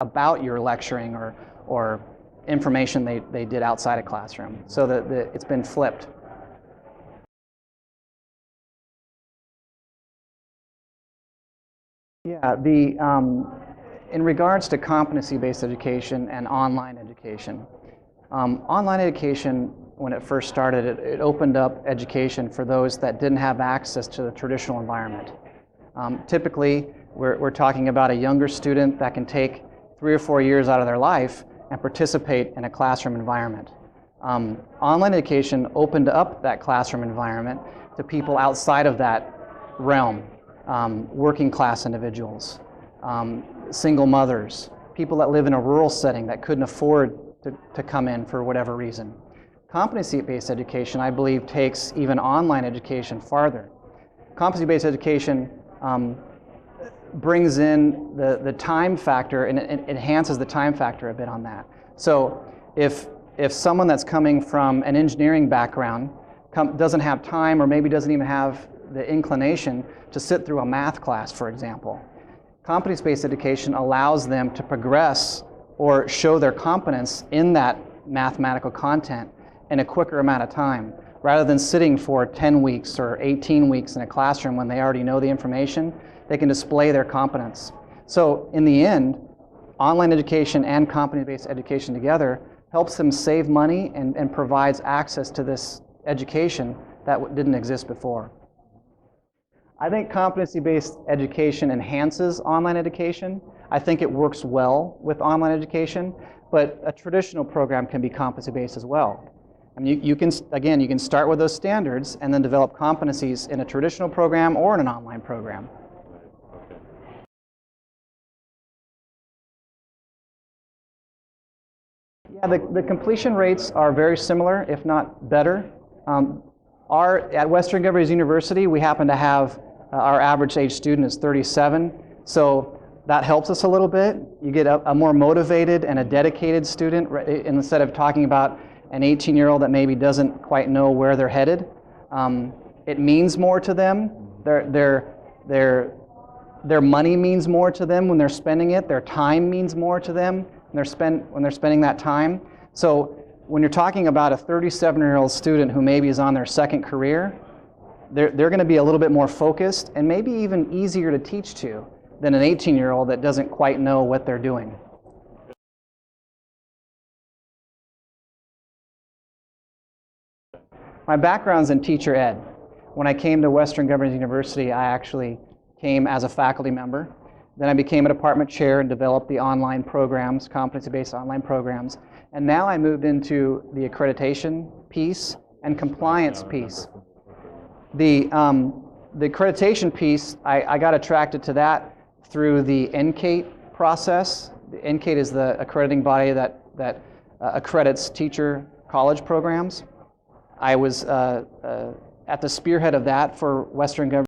about your lecturing or information they did outside a classroom. So that it's been flipped. Yeah, in regards to competency-based education and online education, online education, when it first started, it opened up education for those that didn't have access to the traditional environment. Typically, we're talking about a younger student that can take 3 or 4 years out of their life and participate in a classroom environment. Online education opened up that classroom environment to people outside of that realm. Working class individuals, single mothers, people that live in a rural setting that couldn't afford to come in for whatever reason. Competency-based education, I believe, takes even online education farther. Competency-based education brings in the time factor, and it enhances the time factor a bit on that. So if someone that's coming from an engineering background doesn't have time, or maybe doesn't even have the inclination to sit through a math class, for example, competency-based education allows them to progress or show their competence in that mathematical content in a quicker amount of time, rather than sitting for 10 weeks or 18 weeks in a classroom when they already know the information. They can display their competence. So in the end, online education and competency-based education together helps them save money and provides access to this education that didn't exist before. I think competency-based education enhances online education. I think it works well with online education, but a traditional program can be competency-based as well. I mean, you can start with those standards and then develop competencies in a traditional program or in an online program. Yeah, the completion rates are very similar, if not better. At Western Governors University, we happen to have our average age student is 37, so that helps us a little bit. You get a more motivated and a dedicated student, instead of talking about an 18-year-old that maybe doesn't quite know where they're headed. It means more to them. Their money means more to them when they're spending it. Their time means more to them when they're spending that time. So when you're talking about a 37-year-old student who maybe is on their second career, they're going to be a little bit more focused and maybe even easier to teach to than an 18-year-old that doesn't quite know what they're doing. My background's in teacher ed. When I came to Western Governors University, I actually came as a faculty member. Then I became a department chair and developed the online programs, competency-based online programs. And now I moved into the accreditation piece and compliance piece. The accreditation piece, I got attracted to that through the NCATE process. The NCATE is the accrediting body that accredits teacher college programs. I was at the spearhead of that for Western Governors.